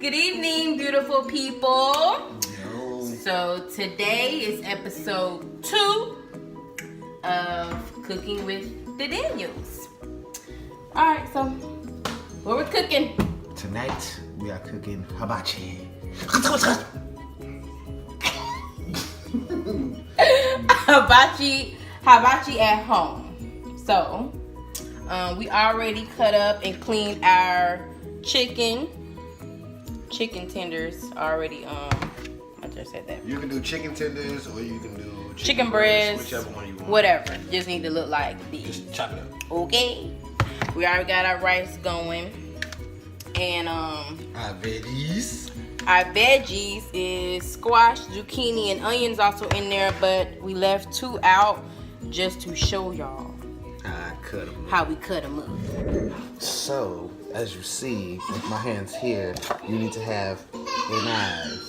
Good evening, beautiful people. Yo. So today is episode 2 of Cooking with the Daniels. Alright, so what we're cooking? Tonight we are cooking hibachi. Hibachi at home. So we already cut up and cleaned our chicken tenders already. I just said that. You can do chicken tenders or you can do Chicken breast, whichever one you want. whatever. Just need to look like this. Just chop it up. Okay. We already got our rice going. And Our veggies. our veggies is squash, zucchini, and onions also in there, but we left 2 out just to show y'all I cut them. how we cut them up. So, as you see, with my hands here, you need to have a knife.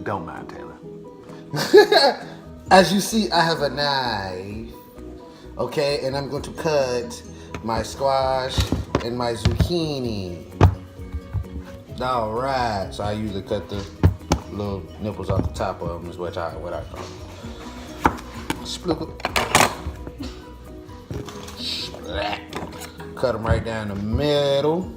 Don't mind, Taylor. As you see, I have a knife. Okay, and I'm going to cut my squash and my zucchini. All right. So I usually cut the little nipples off the top of them is what I call them. Split. Cut them right down the middle.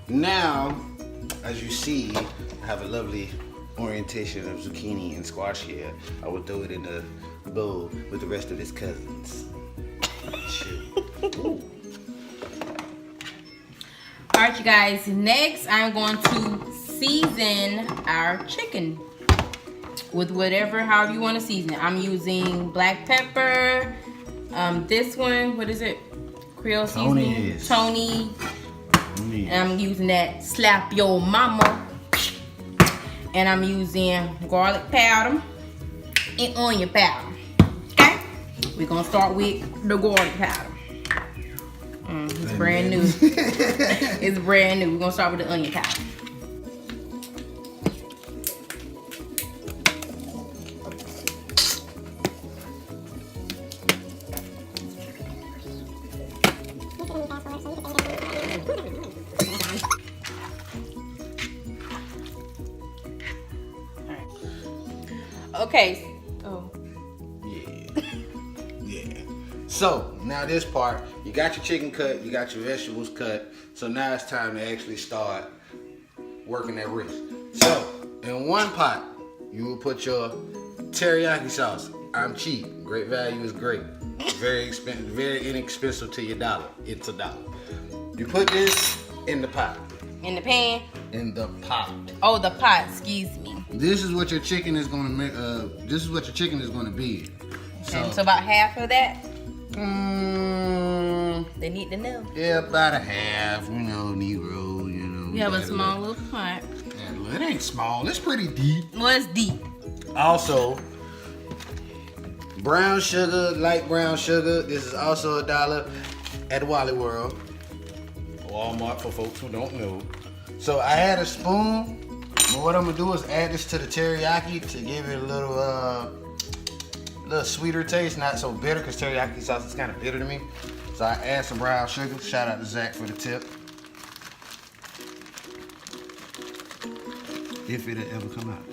Now, as you see, I have a lovely orientation of zucchini and squash here. I will throw it in the bowl with the rest of his cousins. Ooh. Alright, you guys, next I'm going to season our chicken with however you want to season it. I'm using black pepper, this one, what is it? Creole seasoning? Tony. And I'm using that slap your mama. And I'm using garlic powder and onion powder. Okay? We're gonna start with the garlic powder. It's brand new. It's brand new. We're gonna start with the onion powder. Okay. Oh. Yeah. So now this part, you got your chicken cut, you got your vegetables cut. So now it's time to actually start working that wrist. So in one pot, you will put your teriyaki sauce. I'm cheap. Great value is great. Very expensive, very inexpensive to your dollar. It's $1. You put this in the pot. In the pan? In the pot. Oh, the pot. Excuse me. This is what your chicken is going to make. This is what your chicken is going to be. So about half of that. They need to know. Yeah, about a half. You know, Negro. You know. We have a small little pot. Yeah, it ain't small. It's pretty deep. Well, it's deep. Also, brown sugar, light brown sugar. This is also $1 at Wally World, Walmart for folks who don't know. So I had a spoon. But what I'm gonna do is add this to the teriyaki to give it a little sweeter taste, not so bitter, because teriyaki sauce is kind of bitter to me. So I add some brown sugar. Shout out to Zach for the tip. If it'll ever come out.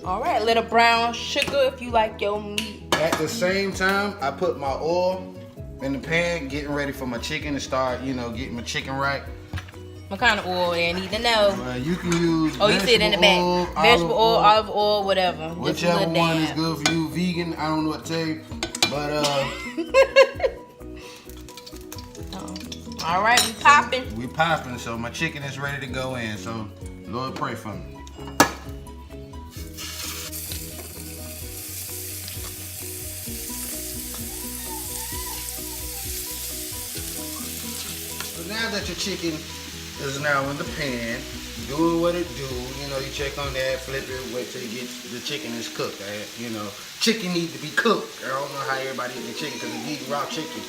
All right, a little brown sugar if you like your meat. At the same time, I put my oil in the pan, getting ready for my chicken to start, getting my chicken right. What kind of oil they need to know? You can use you see it in the back. Vegetable oil, olive oil, whatever. Whichever one is good for you. Vegan, I don't know what to tell you. But, all right, we popping. We popping, so my chicken is ready to go in. So, Lord, pray for me. So now that your chicken is now in the pan, do what it do. You know, you check on that, flip it, wait till you get the chicken is cooked. You know, chicken needs to be cooked. I don't know how everybody eat the chicken because they eat raw chicken.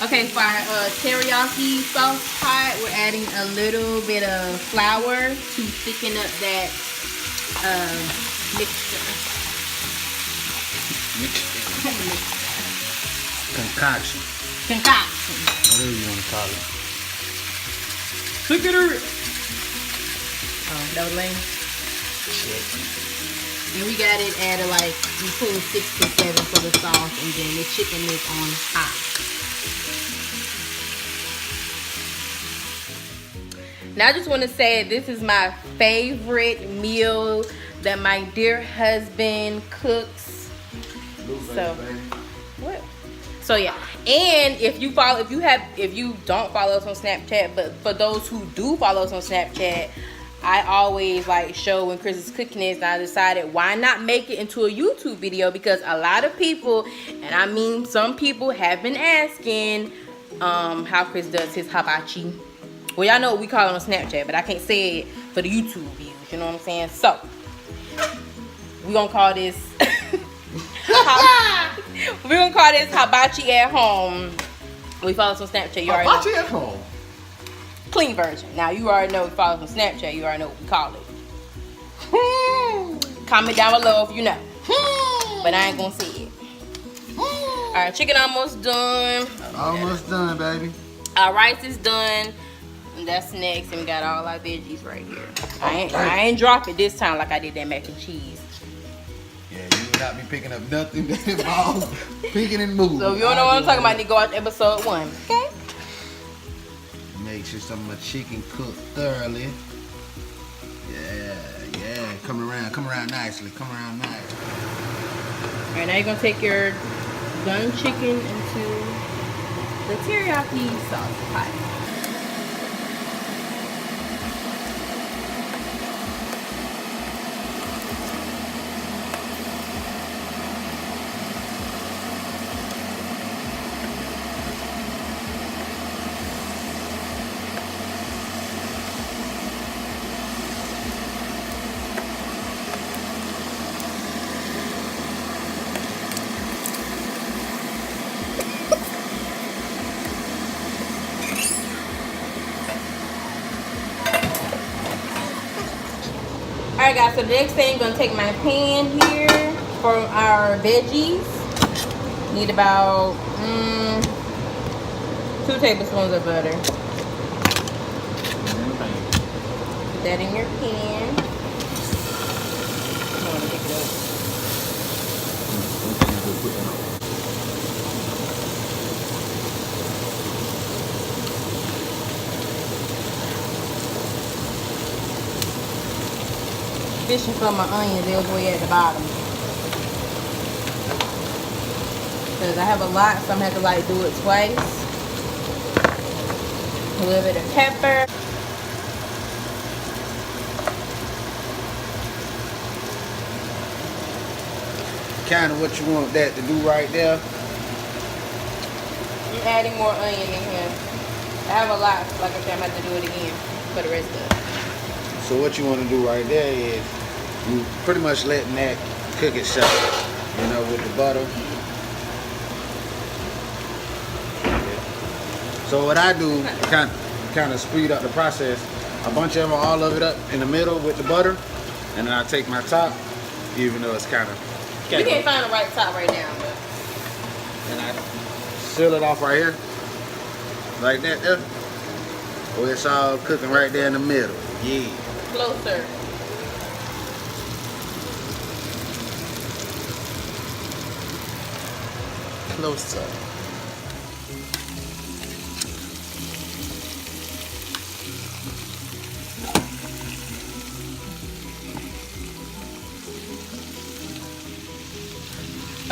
Okay, for our teriyaki sauce pot, we're adding a little bit of flour to thicken up that mixture. Concoction. Whatever you want to call it. Thickener. Oh, that was lame. Shit. And we got it at like between 6 to 7 for the sauce, and then the chicken is on top. Now I just want to say this is my favorite meal that my dear husband cooks. So what? So yeah, and if you don't follow us on Snapchat, but for those who do follow us on Snapchat, I always like show when Chris is cooking this, and I decided why not make it into a YouTube video, because a lot of people, and I mean some people, have been asking how Chris does his hibachi. Well, y'all know what we call it on Snapchat, but I can't say it for the YouTube views, you know what I'm saying? So we're gonna call this hibachi at home. We follow us on Snapchat. You already Hibachi know. at home. Clean version. Now you already know we follow us on Snapchat. You already know what we call it. Comment down below if you know. But I ain't gonna say it. Alright, chicken almost done. Almost done, baby. Our rice is done. And that's next. And we got all our veggies right here. I ain't drop it this time like I did that mac and cheese. Yeah, you will not be picking up nothing that involves picking and moving. So if you don't know what I'm talking about, you go watch episode 1. Okay? Make sure some of my chicken cooked thoroughly. Yeah. Come around nicely. Alright, now you're gonna take your done chicken into the teriyaki sauce pot. Alright guys, so the next thing, I'm going to take my pan here for our veggies. Need about 2 tablespoons of butter. Put that in your pan. I want to pick it up. Fishing for my onions, they'll go way at the bottom. Because I have a lot, so I'm going to have to like do it twice. A little bit of pepper. Kind of what you want that to do right there. I'm adding more onion in here. I have a lot, so like I said, I'm going to have to do it again for the rest of it. So what you want to do right there is you pretty much letting that cook itself, you know, with the butter. So what I do, kind of speed up the process. I bunch all of it up in the middle with the butter, and then I take my top, even though it's kind of. We can't find the right top right now, but. And I seal it off right here, like that there. Where it's all cooking right there in the middle. Yeah. Closer. Closer.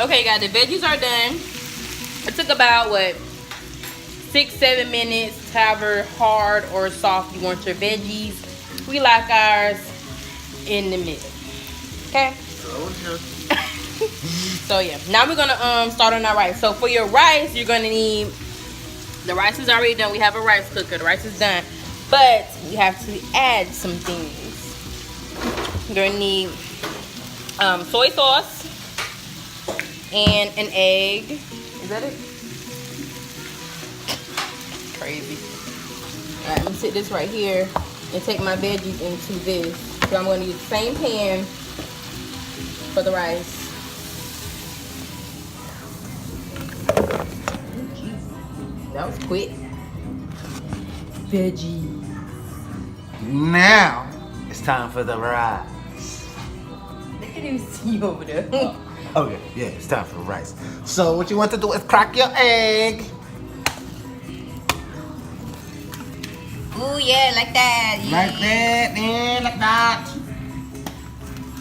Okay, guys, the veggies are done. It took about, 6-7 minutes, however hard or soft you want your veggies. We like ours in the middle. Okay? So yeah, now we're gonna start on our rice. So for your rice, you're gonna need, the rice is already done. We have a rice cooker. The rice is done. But we have to add some things. You're gonna need soy sauce and an egg. Is that it? Crazy. Alright, I'm gonna sit this right here and take my veggies into this. So I'm gonna use the same pan for the rice. That was quick. Veggie. Now it's time for the rice. Look at him see over there. Okay, yeah, it's time for the rice. So what you want to do is crack your egg. Ooh, yeah, like that. Yeah. Like that, and like that.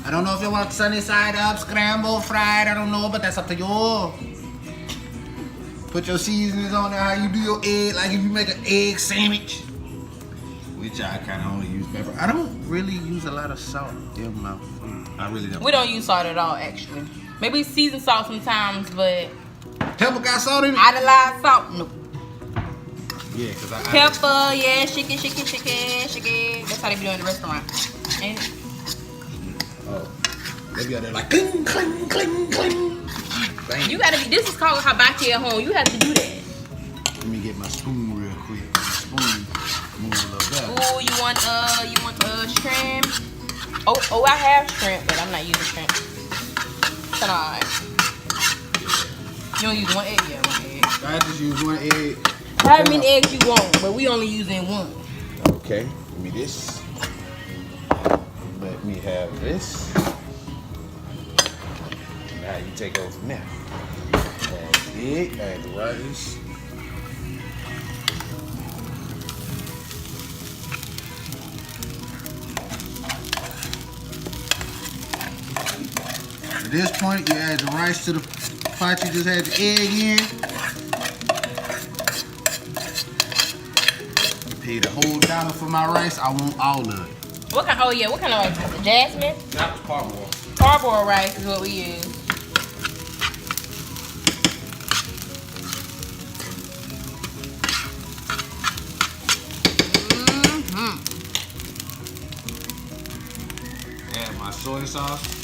I don't know if you want sunny side up, scrambled, fried, I don't know, but that's up to you. Put your seasonings on there, how you do your egg, like if you make an egg sandwich. Which I kind of only use pepper. I don't really use a lot of salt in my food. I really don't. We don't use salt at all, actually. Maybe seasoned salt sometimes, but Pepper got salt in it? out of line salt, no. Yeah, because I... Pepper, yeah, shake it. That's how they be doing in the restaurant. Ain't it? Oh. They be out there like, cling, cling, cling, cling. Bang. You gotta be, this is called hibachi at home. You have to do that. Let me get my spoon real quick. Spoon, move a little better. Ooh, you want shrimp? Oh, I have shrimp, but I'm not using shrimp. It's alright. You don't use one egg, yeah, one egg. I just use one egg. How many eggs you want? But we only using one. Okay, give me this. Let me have this. Now you take over from there. Add the egg, add the rice. At this point, you add the rice to the pot you just had the egg in. You paid a whole $1 for my rice. I want all of it. What kind of rice? Jasmine? That was parboiled. Parboiled rice is what we use. Add my soy sauce.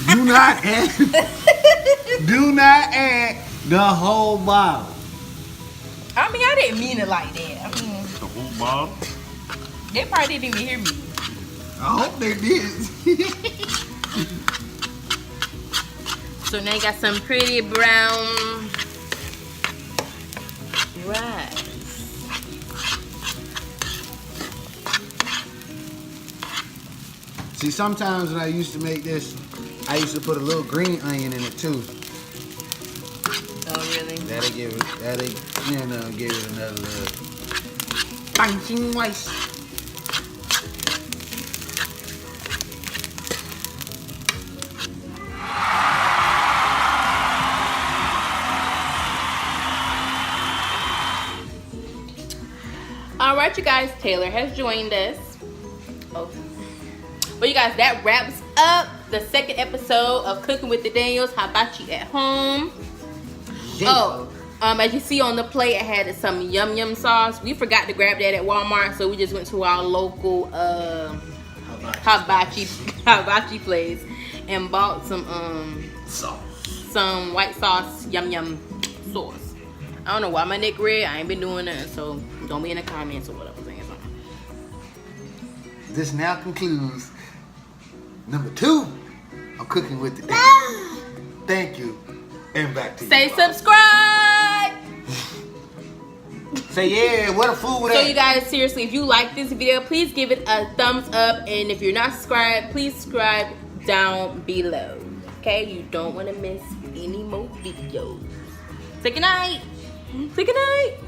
Do not add. Do not add the whole bottle. I mean, I didn't mean it like that. I mean, The whole bottle. they probably didn't even hear me. I hope they did. So now you got some pretty brown rice. See, sometimes when I used to make this, I used to put a little green onion in it too. Oh, really? That'll give it, give it another little punching rice. All right, you guys, Taylor has joined us. Oh. Well, you guys, that wraps up the second episode of Cooking with the Daniels, Hibachi at Home. Yeah. Oh, as you see on the plate, it had some yum sauce. We forgot to grab that at Walmart, so we just went to our local hibachi place and bought some Sauce. some white sauce yum sauce. I don't know why my neck red. I ain't been doing that, so don't be in the comments or whatever saying something. This now concludes number 2 of Cooking with the Daniels. Thank you. And back to you. Say subscribe. Say yeah, what a food So you guys, seriously, if you like this video, please give it a thumbs up. And if you're not subscribed, please subscribe down below. Okay? You don't want to miss any more videos. Say goodnight. Say goodnight.